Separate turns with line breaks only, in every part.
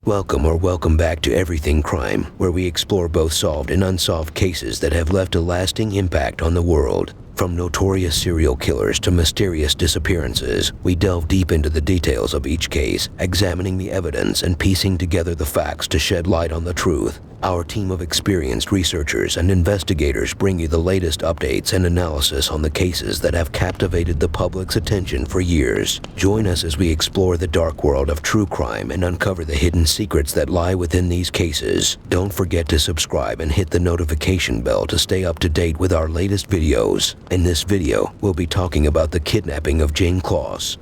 Welcome back to Everything Crime, where we explore both solved and unsolved cases that have left a lasting impact on the world. From notorious serial killers to mysterious disappearances, we delve deep into the details of each case, examining the evidence and piecing together the facts to shed light on the truth. Our team of experienced researchers and investigators bring you the latest updates and analysis on the cases that have captivated the public's attention for years. Join us as we explore the dark world of true crime and uncover the hidden secrets that lie within these cases. Don't forget to subscribe and hit the notification bell to stay up to date with our latest videos. In this video, we'll be talking about the kidnapping of Jayme Closs.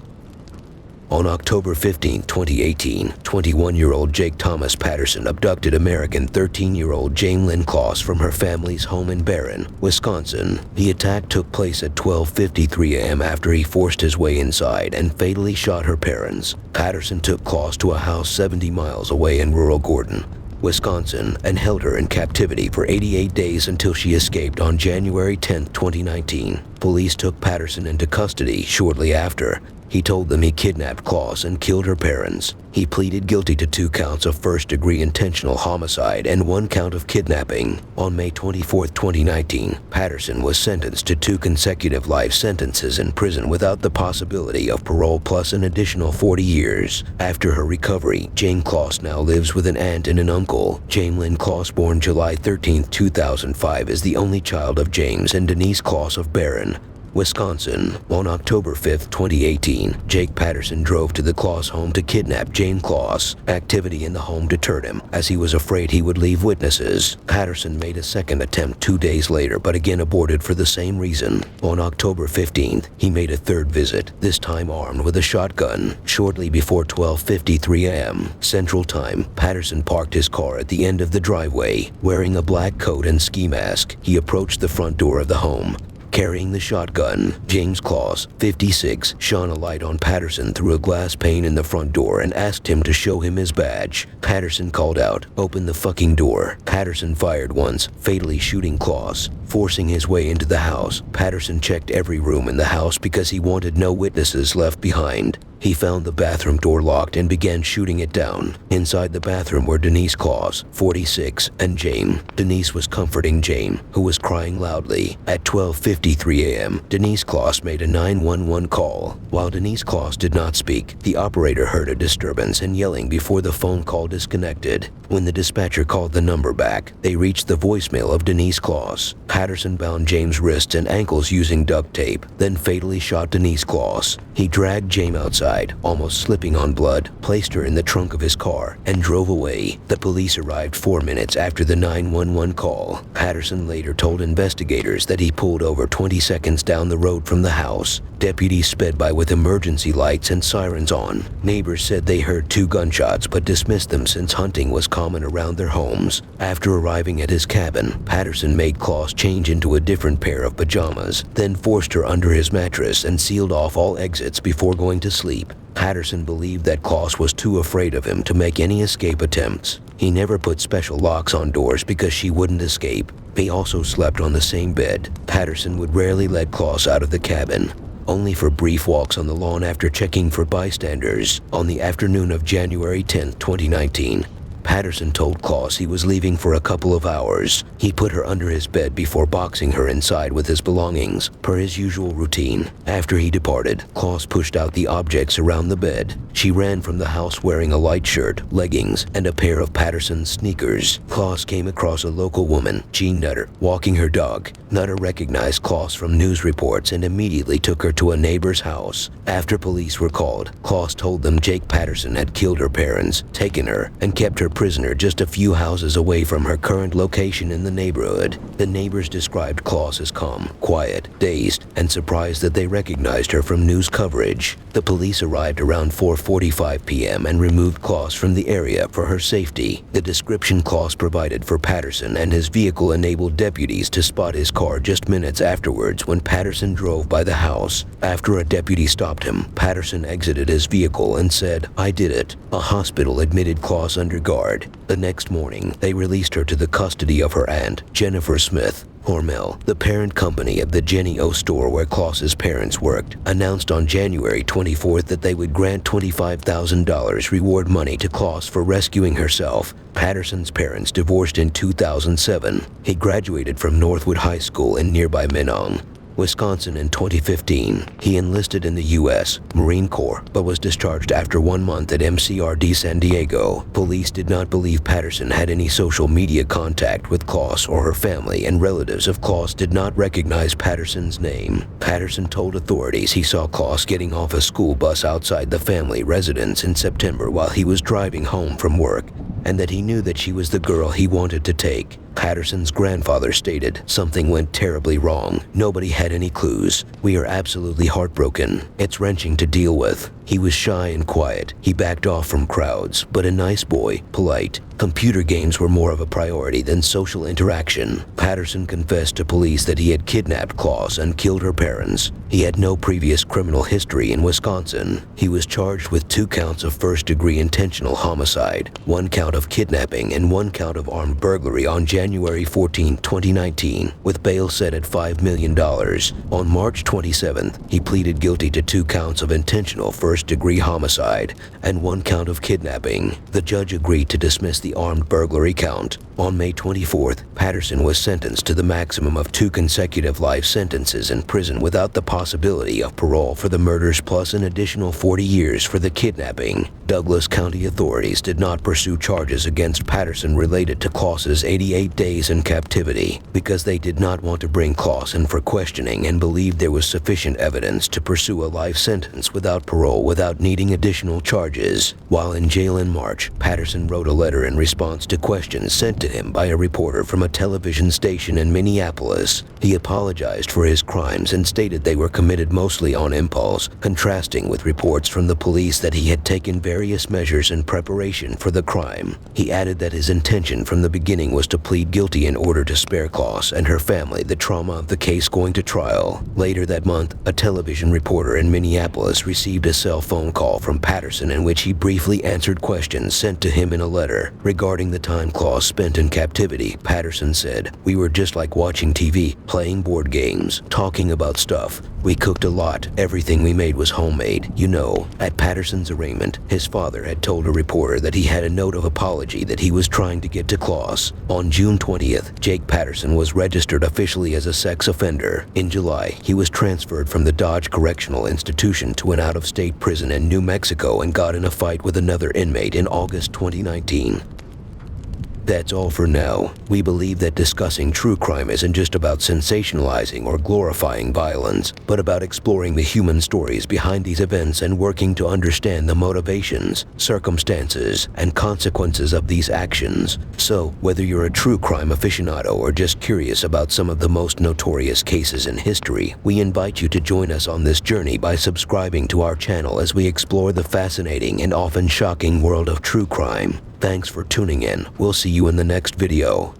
On October 15, 2018, 21-year-old Jake Thomas Patterson abducted American 13-year-old Jayme Lynn Closs from her family's home in Barron, Wisconsin. The attack took place at 12:53 a.m. after he forced his way inside and fatally shot her parents. Patterson took Closs to a house 70 miles away in rural Gordon, Wisconsin, and held her in captivity for 88 days until she escaped on January 10, 2019. Police took Patterson into custody shortly after. He told them he kidnapped Closs and killed her parents. He pleaded guilty to 2 counts of first-degree intentional homicide and 1 count of kidnapping. On May 24, 2019, Patterson was sentenced to 2 consecutive life sentences in prison without the possibility of parole plus an additional 40 years. After her recovery, Jayme Closs now lives with an aunt and an uncle. Jayme Lynn Closs, born July 13, 2005, is the only child of James and Denise Closs of Barron, Wisconsin. On October 5, 2018, Jake Patterson drove to the Closs home to kidnap Jayme Closs. Activity in the home deterred him, as he was afraid he would leave witnesses. Patterson made a second attempt 2 days later, but again aborted for the same reason. On October 15th, he made a third visit, this time armed with a shotgun. Shortly before 12:53 a.m. Central Time, Patterson parked his car at the end of the driveway. Wearing a black coat and ski mask, he approached the front door of the home. Carrying the shotgun, James Closs, 56, shone a light on Patterson through a glass pane in the front door and asked him to show him his badge. Patterson called out, "Open the fucking door." Patterson fired once, fatally shooting Closs. Forcing his way into the house, Patterson checked every room in the house because he wanted no witnesses left behind. He found the bathroom door locked and began shooting it down. Inside the bathroom were Denise Closs, 46, and Jayme. Denise was comforting Jayme, who was crying loudly. At 12:53 a.m., Denise Closs made a 911 call. While Denise Closs did not speak, the operator heard a disturbance and yelling before the phone call disconnected. When the dispatcher called the number back, they reached the voicemail of Denise Closs. Patterson bound Jayme's wrists and ankles using duct tape, then fatally shot Denise Closs. He dragged Jayme outside, almost slipping on blood, placed her in the trunk of his car, and drove away. The police arrived 4 minutes after the 911 call. Patterson later told investigators that he pulled over 20 seconds down the road from the house. Deputies sped by with emergency lights and sirens on. Neighbors said they heard 2 gunshots but dismissed them since hunting was common around their homes. After arriving at his cabin, Patterson made Closs change into a different pair of pajamas, then forced her under his mattress and sealed off all exits before going to sleep. Patterson believed that Closs was too afraid of him to make any escape attempts. He never put special locks on doors because she wouldn't escape. They also slept on the same bed. Patterson would rarely let Closs out of the cabin, only for brief walks on the lawn after checking for bystanders. On the afternoon of January 10, 2019, Patterson told Closs he was leaving for a couple of hours. He put her under his bed before boxing her inside with his belongings, per his usual routine. After he departed, Closs pushed out the objects around the bed. She ran from the house wearing a light shirt, leggings, and a pair of Patterson's sneakers. Closs came across a local woman, Jean Nutter, walking her dog. Nutter recognized Closs from news reports and immediately took her to a neighbor's house. After police were called, Closs told them Jake Patterson had killed her parents, taken her, and kept her prisoner just a few houses away from her current location in the neighborhood. The neighbors described Closs as calm, quiet, dazed, and surprised that they recognized her from news coverage. The police arrived around 4:45 p.m. and removed Closs from the area for her safety. The description Closs provided for Patterson and his vehicle enabled deputies to spot his car just minutes afterwards when Patterson drove by the house. After a deputy stopped him, Patterson exited his vehicle and said, "I did it." A hospital admitted Closs under guard yard. The next morning, they released her to the custody of her aunt, Jennifer Smith. Hormel, the parent company of the Jenny O store where Closs's parents worked, announced on January 24th that they would grant $25,000 reward money to Closs for rescuing herself. Patterson's parents divorced in 2007. He graduated from Northwood High School in nearby Minong, Wisconsin in 2015. He enlisted in the U.S. Marine Corps, but was discharged after 1 month at MCRD San Diego. Police did not believe Patterson had any social media contact with Closs or her family, and relatives of Closs did not recognize Patterson's name. Patterson told authorities he saw Closs getting off a school bus outside the family residence in September while he was driving home from work, and that he knew that she was the girl he wanted to take. Patterson's grandfather stated, "Something went terribly wrong. Nobody had any clues. We are absolutely heartbroken. It's wrenching to deal with." He was shy and quiet. He backed off from crowds, but a nice boy, polite. Computer games were more of a priority than social interaction. Patterson confessed to police that he had kidnapped Closs and killed her parents. He had no previous criminal history in Wisconsin. He was charged with 2 counts of first-degree intentional homicide, 1 count of kidnapping, and 1 count of armed burglary on January 14, 2019, with bail set at $5 million. On March 27th, he pleaded guilty to 2 counts of intentional first-degree homicide and 1 count of kidnapping. The judge agreed to dismiss the armed burglary count. On May 24th, Patterson was sentenced to the maximum of 2 consecutive life sentences in prison without the possibility of parole for the murders, plus an additional 40 years for the kidnapping. Douglas County authorities did not pursue charges against Patterson related to Closs's 88 days in captivity because they did not want to bring Closs in for questioning and believed there was sufficient evidence to pursue a life sentence without parole without needing additional charges. While in jail in March, Patterson wrote a letter in response to questions sent to him by a reporter from a television station in Minneapolis. He apologized for his crimes and stated they were committed mostly on impulse, contrasting with reports from the police that he had taken various measures in preparation for the crime. He added that his intention from the beginning was to plead guilty in order to spare Closs and her family the trauma of the case going to trial. Later that month, a television reporter in Minneapolis received a cell phone call from Patterson in which he briefly answered questions sent to him in a letter. Regarding the time Closs spent in captivity, Patterson said, "We were just like watching TV, playing board games, talking about stuff. We cooked a lot. Everything we made was homemade. You know." At Patterson's arraignment, his father had told a reporter that he had a note of apology that he was trying to get to Closs. On June 20th, Jake Patterson was registered officially as a sex offender. In July, he was transferred from the Dodge Correctional Institution to an out-of-state prison in New Mexico and got in a fight with another inmate in August 2019. That's all for now. We believe that discussing true crime isn't just about sensationalizing or glorifying violence, but about exploring the human stories behind these events and working to understand the motivations, circumstances, and consequences of these actions. So, whether you're a true crime aficionado or just curious about some of the most notorious cases in history, we invite you to join us on this journey by subscribing to our channel as we explore the fascinating and often shocking world of true crime. Thanks for tuning in. We'll see you in the next video.